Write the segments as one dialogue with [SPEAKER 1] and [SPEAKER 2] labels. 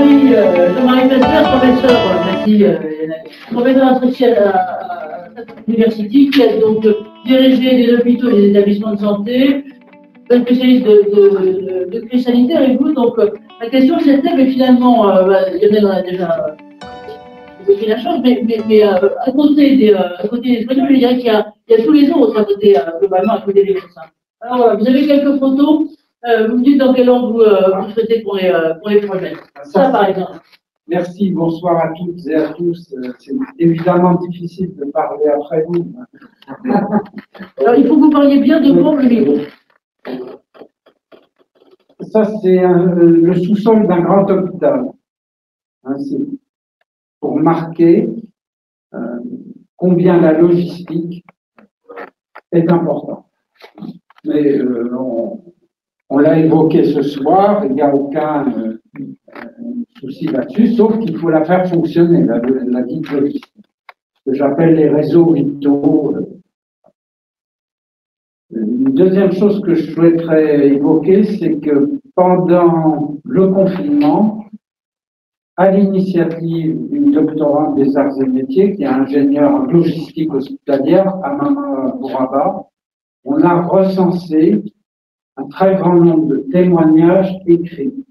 [SPEAKER 1] Jean-Marie Pasteur, professeur, merci, professeur associé à l'université, qui a donc dirigé des hôpitaux et des établissements de santé, spécialiste de crise sanitaire. Et vous, donc, la question c'était, mais finalement, Lionel en a déjà évoqué la chose, mais à côté des soignants, je dirais qu'il y a tous les autres à côté, globalement, à côté des médecins. Alors voilà, vous avez quelques photos. Vous me dites dans quel ordre vous souhaitez pour les projets. Ça, par exemple.
[SPEAKER 2] Merci, bonsoir à toutes et à tous. C'est évidemment difficile de parler après vous.
[SPEAKER 1] Alors, il faut que vous parliez bien devant le micro.
[SPEAKER 2] Ça, c'est le sous-sol d'un grand hôpital. C'est pour marquer combien la logistique est importante. Mais on l'a évoqué ce soir, il n'y a aucun souci là-dessus, sauf qu'il faut la faire fonctionner, la dite logistique. Ce que j'appelle les réseaux vitaux. Une deuxième chose que je souhaiterais évoquer, c'est que pendant le confinement, à l'initiative d'une doctorante des arts et métiers, qui est ingénieure en logistique hospitalière à Mama Bouraba, on a recensé un très grand nombre de témoignages écrits.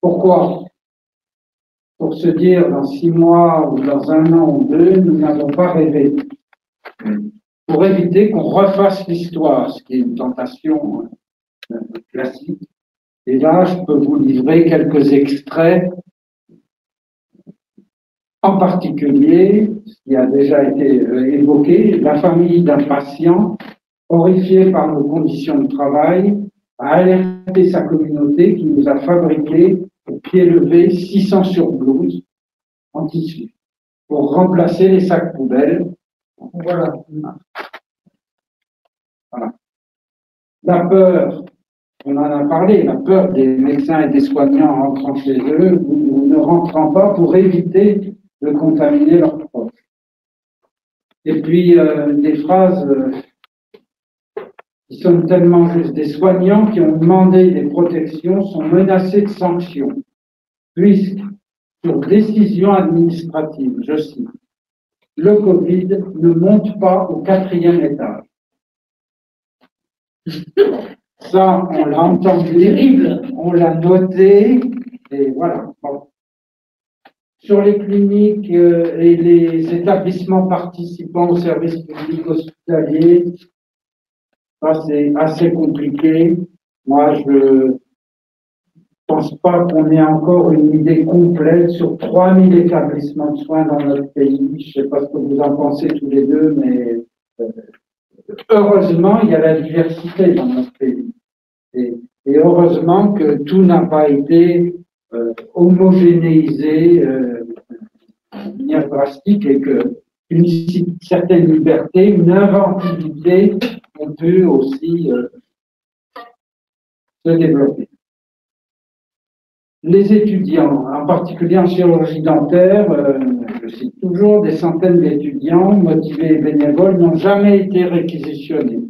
[SPEAKER 2] Pourquoi? Pour se dire, dans 6 mois ou dans 1 an ou 2, nous n'avons pas rêvé. Pour éviter qu'on refasse l'histoire, ce qui est une tentation classique. Et là, je peux vous livrer quelques extraits, en particulier, ce qui a déjà été évoqué, la famille d'un patient, horrifié par nos conditions de travail, a alerté sa communauté qui nous a fabriqué au pied levé 600 surblouses en tissu pour remplacer les sacs poubelles. Voilà. La peur, on en a parlé, la peur des médecins et des soignants en rentrant chez eux ou ne rentrant pas pour éviter de contaminer leurs proches. Et puis des phrases qui sont tellement justes. Des soignants qui ont demandé des protections sont menacés de sanctions, puisque sur décision administrative, je cite, le Covid ne monte pas au 4e étage. Ça, on l'a entendu, terrible, on l'a noté, et voilà. Bon. Sur les cliniques et les établissements participant au service public hospitalier, ça c'est assez compliqué. Moi, je pense pas qu'on ait encore une idée complète sur 3000 établissements de soins dans notre pays. Je sais pas ce que vous en pensez tous les deux, mais heureusement, il y a la diversité dans notre pays. Et heureusement que tout n'a pas été homogénéisé de manière drastique et qu'une certaine liberté, une inventivité ont pu aussi se développer. Les étudiants, en particulier en chirurgie dentaire, je cite toujours, des centaines d'étudiants motivés et bénévoles n'ont jamais été réquisitionnés,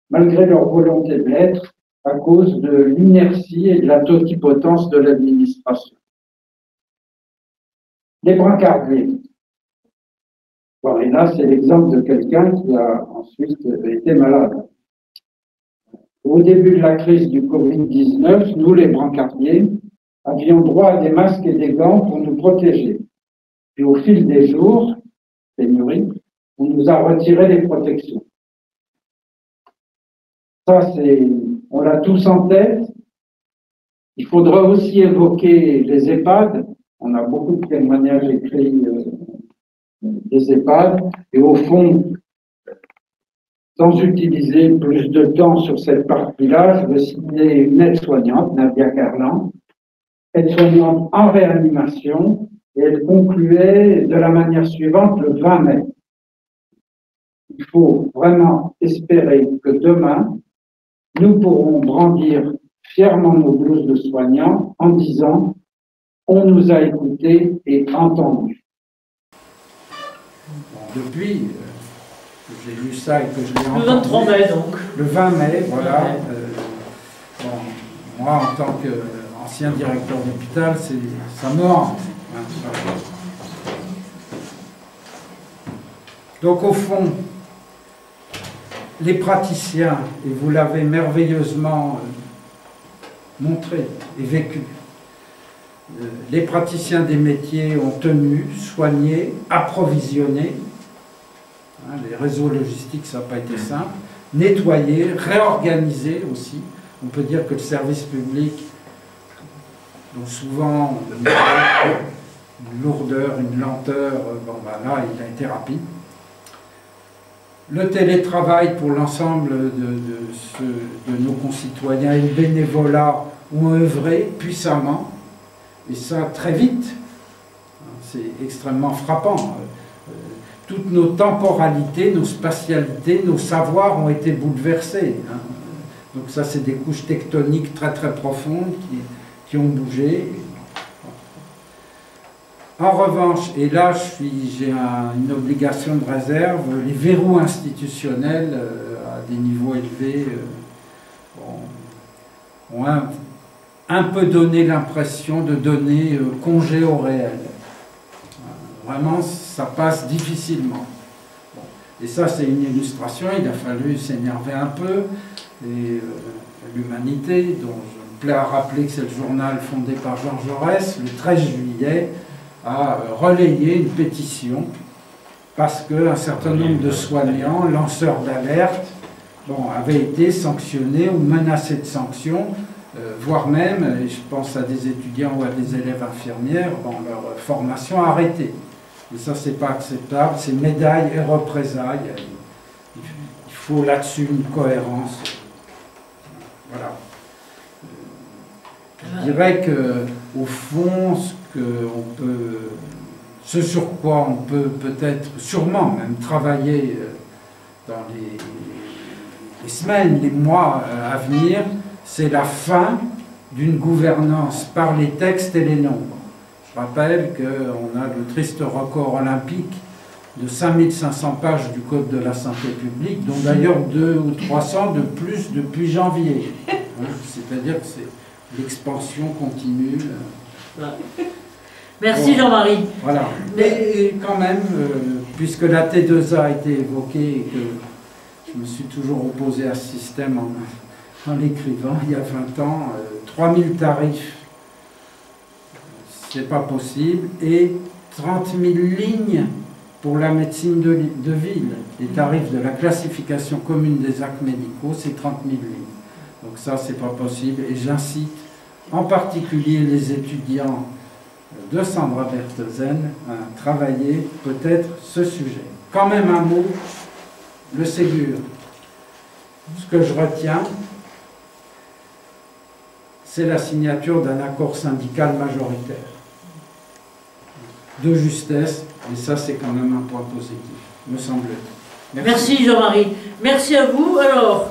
[SPEAKER 2] malgré leur volonté de l'être, à cause de l'inertie et de la totipotence de l'administration. Les brancardiers. Bon, et là, c'est l'exemple de quelqu'un qui a ensuite été malade. Au début de la crise du Covid-19, nous, les brancardiers, avions droit à des masques et des gants pour nous protéger. Puis au fil des jours, pénurie, on nous a retiré les protections. Ça, on l'a tous en tête. Il faudra aussi évoquer les EHPAD. On a beaucoup de témoignages écrits des EHPAD. Et au fond, sans utiliser plus de temps sur cette partie-là, je vais citer une aide-soignante, Nadia Carlan, aide-soignante en réanimation, et elle concluait de la manière suivante le 20 mai. Il faut vraiment espérer que demain, nous pourrons brandir fièrement nos blouses de soignants en disant « on nous a écoutés et entendus ». Depuis que j'ai lu ça et que je l'ai entendu…
[SPEAKER 1] Le 23 mai, donc.
[SPEAKER 2] Le 20 mai, voilà. Bon, moi, en tant
[SPEAKER 3] ancien directeur d'hôpital, ça me hante. Donc au fond, les praticiens, et vous l'avez merveilleusement montré et vécu, les praticiens des métiers ont tenu, soigné, approvisionné. Les réseaux logistiques, ça n'a pas été simple. Nettoyer, réorganiser aussi. On peut dire que le service public, dont souvent une lourdeur, une lenteur, bon ben là, il a été rapide. Le télétravail pour l'ensemble de nos concitoyens et le bénévolat ont œuvré puissamment, et ça très vite. C'est extrêmement frappant. Toutes nos temporalités, nos spatialités, nos savoirs ont été bouleversés. Donc ça, c'est des couches tectoniques très très profondes qui ont bougé. En revanche, et là j'ai une obligation de réserve, les verrous institutionnels à des niveaux élevés ont un peu donné l'impression de donner congé au réel. Vraiment, ça passe difficilement. Bon. Et ça, c'est une illustration, il a fallu s'énerver un peu. Et l'Humanité, dont je me plais à rappeler que c'est le journal fondé par Jean Jaurès, le 13 juillet, a relayé une pétition parce qu'un certain nombre de soignants, lanceurs d'alerte, avaient été sanctionnés ou menacés de sanctions, voire même, et je pense à des étudiants ou à des élèves infirmières, leur formation arrêtée. Et ça, c'est pas acceptable, c'est médaille et représailles. Il faut là-dessus une cohérence. Voilà. Je dirais qu'au fond, ce sur quoi on peut peut-être, sûrement même travailler dans les semaines, les mois à venir, c'est la fin d'une gouvernance par les textes et les nombres. Je rappelle qu'on a le triste record olympique de 5500 pages du Code de la santé publique, dont d'ailleurs 200 ou 300 de plus depuis janvier. C'est-à-dire que c'est l'expansion continue.
[SPEAKER 1] Merci Jean-Marie.
[SPEAKER 3] Voilà. Mais quand même, puisque la T2A a été évoquée et que je me suis toujours opposé à ce système en l'écrivant il y a 20 ans, 3000 tarifs, c'est pas possible, et 30 000 lignes pour la médecine de ville. Les tarifs de la classification commune des actes médicaux, c'est 30 000 lignes. Donc ça, c'est pas possible, et j'incite en particulier les étudiants de Sandra Bertheusen à travailler peut-être ce sujet. Quand même un mot, le Ségur. Ce que je retiens, c'est la signature d'un accord syndical majoritaire. De justesse, et ça c'est quand même un point positif, me semble-t-il.
[SPEAKER 1] Merci Jean-Marie. Merci à vous. Alors,